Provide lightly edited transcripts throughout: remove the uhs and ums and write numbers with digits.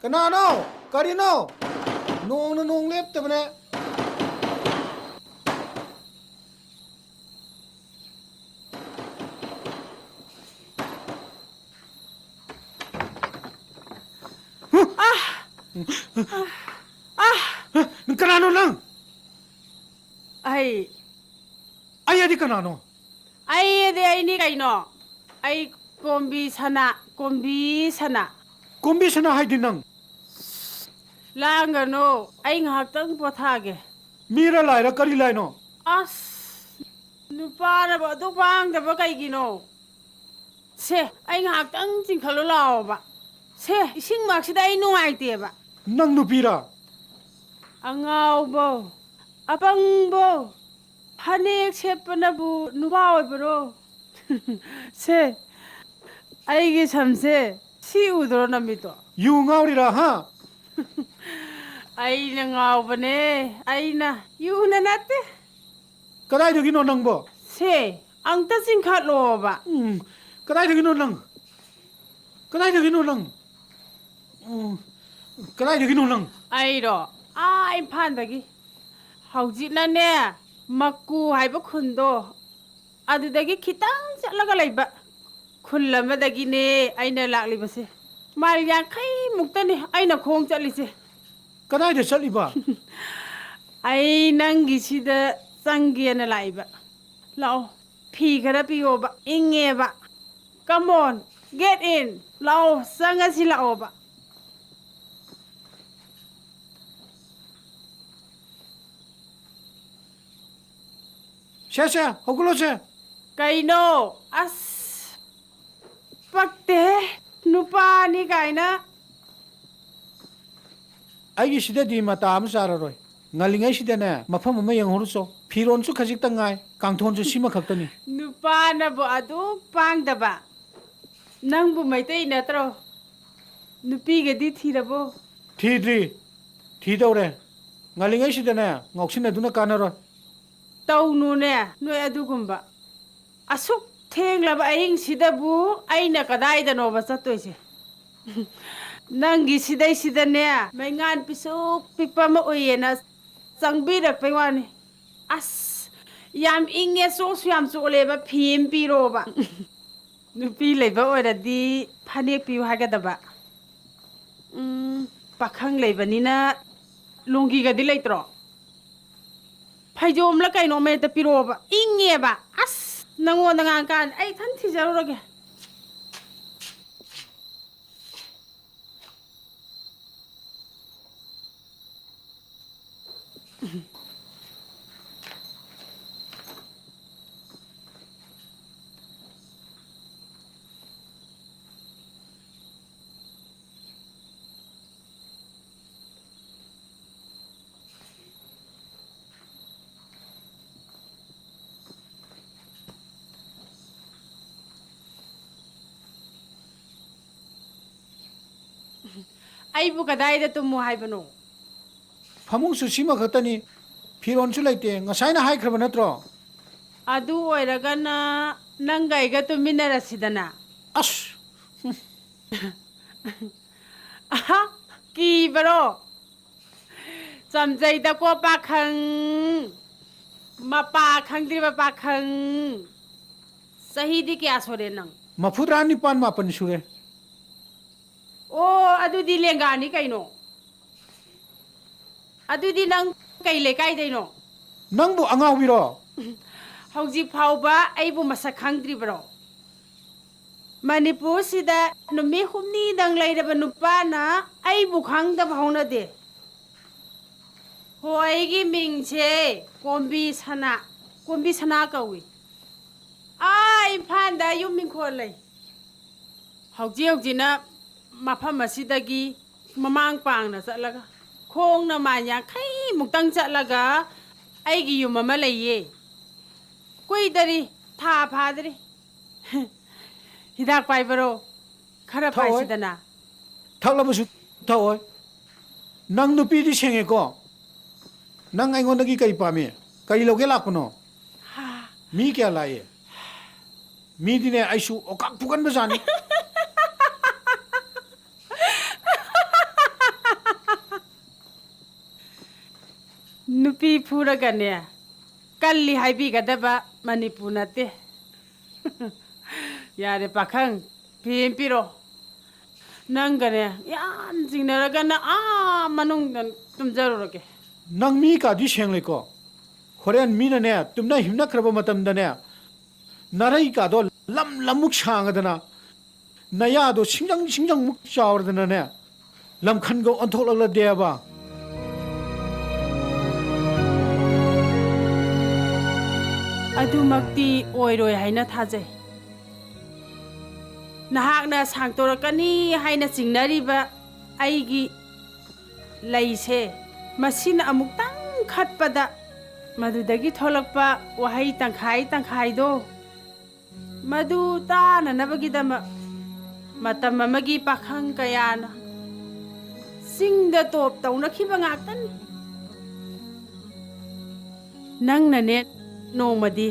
Kanano? Karino? Nung lip te bane. Kanano lang? Ay Adi kanano? ay ni kaino. Ay kombi sana. Kumbi sana hay din nang. Langano. Ay ngahaktang pothage. Mira laira kari lai no. As nupa na ba do pang da ba kay gino. Se ay ngahaktang jingkhalo lao ba. Se ising maksida ay nuwaite ba. Nang nupira. Angaw bo. Abang bo. Hanek sepana bu nuba oibro. Se 아이게 참새 시우도로 납니다. Yungaurira ha. 아이는 아오버네. 아이나 유나 나때. Kadai de gino nang bo. 세 앙따신 칸로바. Kadai de gino nang. Kadai de gino nang. Kadai de gino nang. 아이로 아이 판다기. 하우지나네 막구 하이버 쿤도 아드다기 기땅 잘라가 라이바. ꯈꯨꯜ ꯑꯃꯗꯒꯤꯅꯦ ꯑꯩꯅ ꯂꯥꯛꯂꯤꯕꯁꯦ mile 50ꯃꯨꯛꯇꯅꯤ ꯑꯩꯅ ꯈꯣꯡ ꯆꯠꯂꯤꯁꯦ Kadai de saliba. ꯑꯩ ꯅꯪꯒꯤꯁꯤꯗ ꯆꯪꯒꯦꯅ ꯂꯥꯛꯏꯕ ꯂꯥꯛꯑꯣ ꯐꯤ ꯈꯔ ꯄꯤꯌꯣꯕ ꯏꯪꯉꯦꯕ ꯀꯃꯣꯟ get ꯏꯟ ꯂꯥꯛꯑꯣ ꯆꯪꯉꯁꯤ ꯂꯥꯛꯑꯣꯕ She, hogulo she. ꯀꯩꯅꯣ ꯑꯁ ꯄꯛꯇꯦ ꯅꯨꯄꯥꯅꯤ ꯀꯥꯏꯅ Aigi sida di mata am sararoi. Ngalingai sida ne mafam ama yang horuso. Firon su khajik tangai. Kangthon su sima khaktani. ꯅꯨꯄꯥꯅꯕꯨ ꯑꯗꯨ ꯄꯥꯡꯗꯕ ꯅꯪꯕꯨ ꯃꯩꯇꯩ ꯅꯠꯇ꯭ꯔꯣ ꯅꯨꯄꯤꯒꯗꯤ ꯊꯤꯔꯕꯣ Thidri. Thidore. Ngalingai sida ne ngoksin aduna kanaroi. ꯇꯧꯅꯨꯅꯦ ꯅꯣꯏ ꯑꯗꯨꯒꯨꯝꯕ ꯑꯁꯨꯛ ꯊꯦꯡꯂꯕ ꯑꯍꯤꯡꯁꯤꯗꯕꯨ ꯑꯩꯅ ꯀꯗꯥꯏꯗꯅꯣꯕ ꯆꯠꯇꯣꯏꯁꯦ ꯅꯪꯒꯤ ꯁꯤꯗꯩꯁꯤꯗꯅꯦ ꯃꯩꯉꯥꯟ ꯄꯤꯁꯨꯛ ꯄꯤꯛꯄ ꯑꯃ ꯎꯏꯌꯦꯅ ꯆꯪꯕꯤꯔꯛꯄꯩ ꯋꯥꯅꯤ ꯑꯁ ꯌꯥꯝ ꯏꯪꯉꯦ ꯆꯣꯛꯁꯨ ꯌꯥꯝ ꯆꯣꯠꯂꯦꯕ ꯐꯤ ꯑꯃ ꯄꯤꯔꯣꯕ ꯅꯨꯄꯤ ꯂꯩꯕ ꯑꯣꯏꯔꯗꯤ ꯐꯅꯦꯛ ꯄꯤꯌꯨ ꯍꯥꯏꯒꯗꯕ ꯄꯥꯈꯪ ꯂꯩꯕꯅꯤꯅ ꯂꯣꯡꯒꯤꯒꯗꯤ ꯂꯩꯇ꯭ꯔꯣ ꯐꯩꯖꯣꯝꯂ ꯀꯩꯅꯣꯝꯃ ꯍꯦꯛꯇ ꯄꯤꯔꯛꯑꯣꯕ ꯏꯪꯉꯦꯕ ꯑꯁ ꯅꯪꯉꯣꯟꯗ ꯉꯥꯡꯀꯥꯟ ꯑꯩ ꯊꯟ ꯊꯤꯖꯔꯨꯔꯒꯦ ꯑꯩꯕꯨ ꯀꯗꯥꯏꯗ ꯇꯨꯝꯃꯨ ꯍꯥꯏꯕꯅꯣ Famung su sima khaktani. Firon su laite. Ngasai na hai khraba natro. ꯑꯗꯨ ꯑꯣꯏꯔꯒꯅ ꯅꯪꯒ ꯑꯩꯒ ꯇꯨꯃꯤꯟꯅꯔꯁꯤꯗꯅ As. ꯑꯍꯥ ꯀꯤꯕꯔꯣ ꯆꯝꯖꯩꯗꯀꯣ ꯄꯥꯈꯪ ꯃꯄꯥ ꯈꯪꯗ꯭ꯔꯤꯕ ꯄꯥꯈꯪ ꯆꯍꯤꯗꯤ ꯀꯌꯥ ꯁꯨꯔꯦ ꯅꯪ Mafudra nipan mapan sure. ꯑꯣ ꯑꯗꯨꯗꯤ ꯂꯦꯡꯒꯥꯅꯤ ꯀꯩꯅꯣ ꯑꯗꯨꯗꯤ ꯅꯪ ꯀꯩ ꯂꯩꯀꯥꯏꯗꯩꯅꯣ Nangbu angawiro. ꯍꯧꯖꯤꯛ ꯐꯥꯎꯕ ꯑꯩꯕꯨ ꯃꯁꯛ ꯈꯪꯗ꯭ꯔꯤꯕꯔꯣ ꯃꯅꯤꯄꯨꯔꯁꯤꯗ ꯅꯨꯃꯤꯠ ꯍꯨꯝꯅꯤꯗꯪ ꯂꯩꯔꯕ ꯅꯨꯄꯥꯅ ꯑꯩꯕꯨ ꯈꯪꯗꯕ ꯍꯧꯅꯗꯦ ꯍꯣ ꯑꯩꯒꯤ ꯃꯤꯡꯁꯦ ꯀꯣꯝꯕꯤ ꯁꯅꯥ ꯀꯧꯏ ꯏꯝꯐꯥꯜꯗ ꯌꯨꯝ ꯏꯪꯈꯣꯜ ꯂꯩ ꯍꯧꯖꯤꯛꯅ ꯃꯐꯝ ꯑꯁꯤꯗꯒꯤ ꯃꯃꯥꯡ ꯄꯥꯡꯅ ꯆꯠꯂꯒ ꯈꯣꯡꯅ ꯃꯥꯏꯜ 50ꯃꯨꯛꯇꯪ ꯆꯠꯂꯒ ꯑꯩꯒꯤ ꯌꯨꯝ ꯑꯃ ꯂꯩꯌꯦ ꯀꯨꯏꯗꯔꯤ ꯊꯥ ꯐꯥꯗꯔꯤ ꯍꯤꯗꯥꯛ ꯄꯥꯏꯕꯔꯣ ꯈꯔ Thawai. ꯄꯥꯏꯁꯤꯗꯅ Thaklabasu thawai. Nang nupi di senge ko. Nang aingon dagi kai pami. Kai loge lakno. Mi kya laye. Mi dine aisu okak pukan bazani. नुपी फूरगने कल्ली हाइबीगदबा मणिपुर नते यारे पाखंग फिम पिरो नंगने याम जिंगनरगना मनुंग तुमजरोगे नंग मी का दी शेंग लेको होरेन मीना ने तुमना हिमना खरब मतम दने नरई का दो लम लमुक सांगदना नया दो सिंजंग सिंजंग मुक चावरदना ने लमखन गो अंथोलल देबा अदुमक्ति ओइरोय हाइना थाजै नहाकना सांगतोरकनी हाइना चिंगनरिबा आइगी लैसे मसिन अमुक्तंग खटपदा मधुदगी थोलकपा वहाई तंखाई तंखाई दो मधु ताननबगिदम मतम अमगी पाखंग कयाना सिंगद तोप तौनखिबा ngaktani नंगनने नोमदी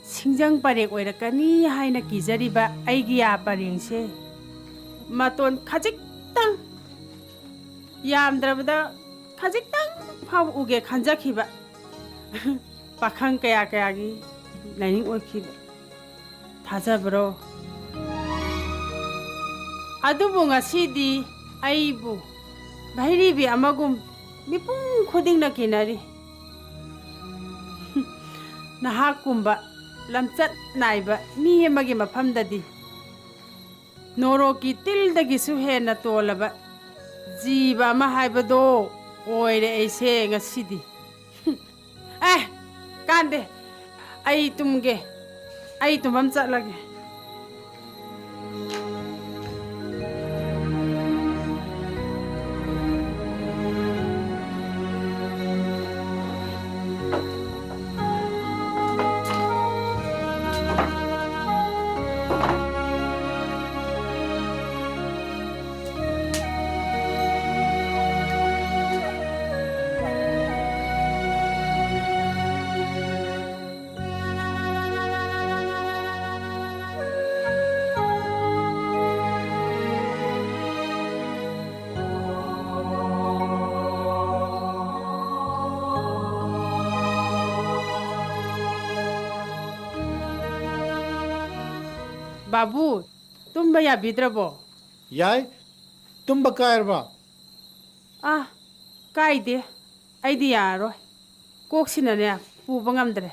सिंजंग परेक ओइरकनी हाइना किजरिबा आइगी या परेंगसे मतोन खजिक्तंग यामद्रबदा खजिक्तंग फाव उगे खंजखिबा पाखंग कया कयागी लाइनिंग ओइखिबा थाजबरो अदुबो ngasiदी आइबु भैरीबी अमगुम मिपुंग खुदिंगना किनारी नहाकुंबा लमचत नाइबा मी अमगी मफमददी नोरो की तिलदगिसु हेना तोलबा जीवा अमा हाइबदो ओइरे ऐसे ngasiदी कांदे आई तुमगे आई तुमम चलगे बाबू तुम भैया बिद्रबो याय तुम बकायरबा कायदे आइदी यारो कोक्सिनने पुबा ngamdre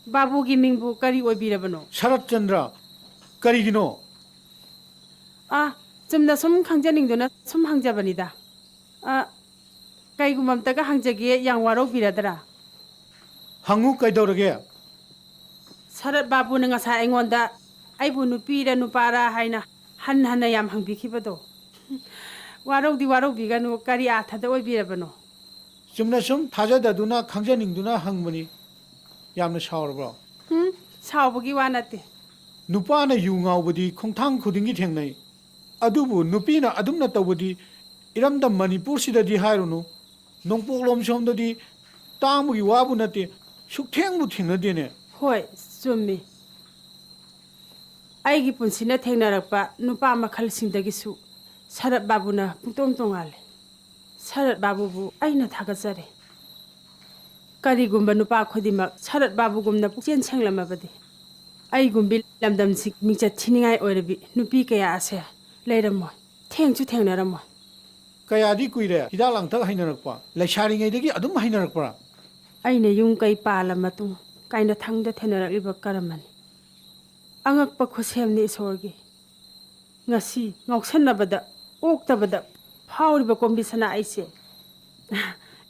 बाबू की मिंगबु करी ओइबिरबनो शरद चंद्र करिगिनो चुमना सुम खंजनिंगदुना सुम हंगजबनिदा कईगुममतगा हंगजगे yang waro biradra हंगु कैदौरगे शरद बाबू ने ngasa aingonda आइबु नुपीरा नुपारा हाइना हन हन याम हंगबिखिबदो वारौदी वारौबिगनु करी आथादा ओइबिरबनो चुमना सुम थाजददुना खंजनिंगदुना हंगबनी यामना सावरबो सावबगी वानाते नुपाना यु ngaubadi खोंथांग खुदिंगी थेंगनै अदुबु नुपीना अदुमना तौबदी इरमदा मणिपुर सिददी हायरुनु नोंपोलम सोमददी तांगबगी वाबु नते सुखथेंगबु थेंगनदेने होय चुम्मी आइगी पुंसिना थेंगनारकपा नुपा मखलसिंगदगिसु शरद बाबूना पुंतोम तोंगाले शरद बाबूबु आइना थागजरे करिगुम्बा नुपा खुदिमक शरद बाबूगुमना पुचेन सेंगलमबदि आइगुम्बि लमदमसि मिंचा थिनिंगाय ओइरबि नुपी कया आसे लेरमो थेंगचु थेंगनारमो कयादी कुइरे हिदा लांथक हाइनरकपा लैसारिङैदगी अदुम हाइनरकपा आइना युं कै पाला मतुं काइना थांगदा थेनरलिबा करमनि angakpa khosemni isorgi ngasi ngauksannabada oktabada phawriba kombisana aise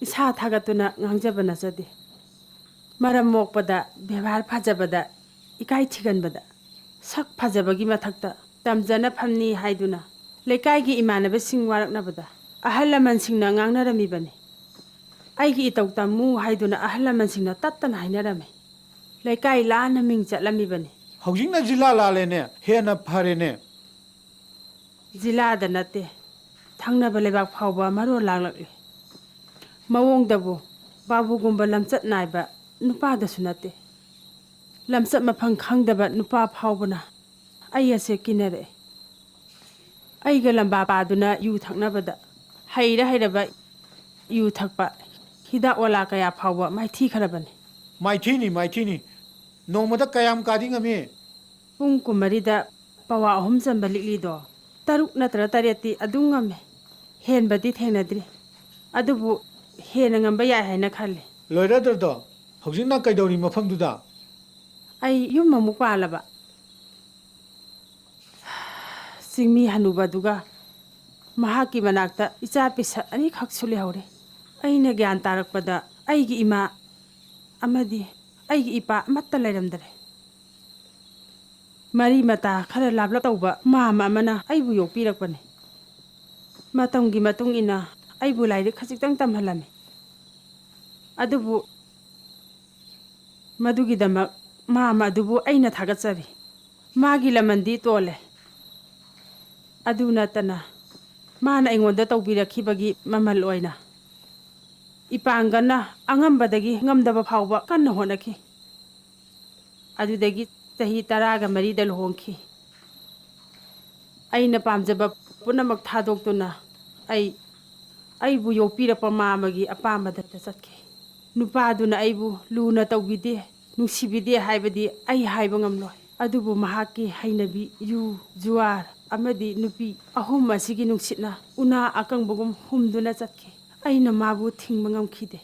isa thagatuna ngangjabana jade maram mokpada bevhar phajabada ikai thiganbada sak phajabagi mathakta tamjana phamni haiduna lekai imanabe sing waraknabada ahalaman singna ngangnaramibani aigi itawtamu haiduna ahalaman singna tattana hainarame lekai lana ming chatlamibani हौजिंगना जिला लालेने हेना फारेने जिला the नते थांनबा लेबाक फावबा मारो लागलकले मवोंगदबो बाबूगुम्बा लमचत नायबा नुपादसु नते लमचत मफंग खंगदबा नुपा फावबना अयसे किनरे अइगा लंबा पादुना यु थकनबदा हैरा हैरबा यु थकपा हिदाक वाला कया फाउबा माइथी खरबने माइथीनी नोमदा कयाम कादी ngami पुंग कुमरीदा पवा अहुम चंबा लिलीदो तरुक नत्र तरेती अदुम ngame हेनबदी थेंगनद्री अदुबु हेन ngamba याय हायना खाले loiradrdo hojingna kaidori mafamduda आई युम ममु पालबा सिंगमी हनुबदुगा महाकी मनाक्ता इचा पिसा अनि खक्सु लेहौरे अइना ज्ञान तारकपदा अइगी इमा अमदी अइगी इपा अमत्ता लेरमदरे मरी मता खरा लाबला तौबा मामा अमना अइबु योक्पिरकपने मतंगी मतुंग इना अइबु लाइरिक खजिक्तंग तमहलमे अदुबु मदुगिदमक मामा अदुबु अइना थागतसरी मागी लमंदी तोले अदु नतना माना अइंगोंदा तौबिरखिबगी ममल ओइना इपांगना अंगंबदगी ngамदबा फाउबा कन्ना होनखि अदुदगी चही 10 दा लुहोंखि अइना पामजबा पुनमक थादोक्तुना अइबु योक्पिरप मामगी अपामदा चतखि नुपादुना अइबु लुना तौबिदे नुसिबिदे हाइबदी अइ हाइबा ngамलोय अदुबु महाकी हैनबी यु जुवार अमदी नुपी अहुम असिगी नुसितना उना अकंबगुम हुमदुना चतखि अइना माबु थिंगबा ngамखिदे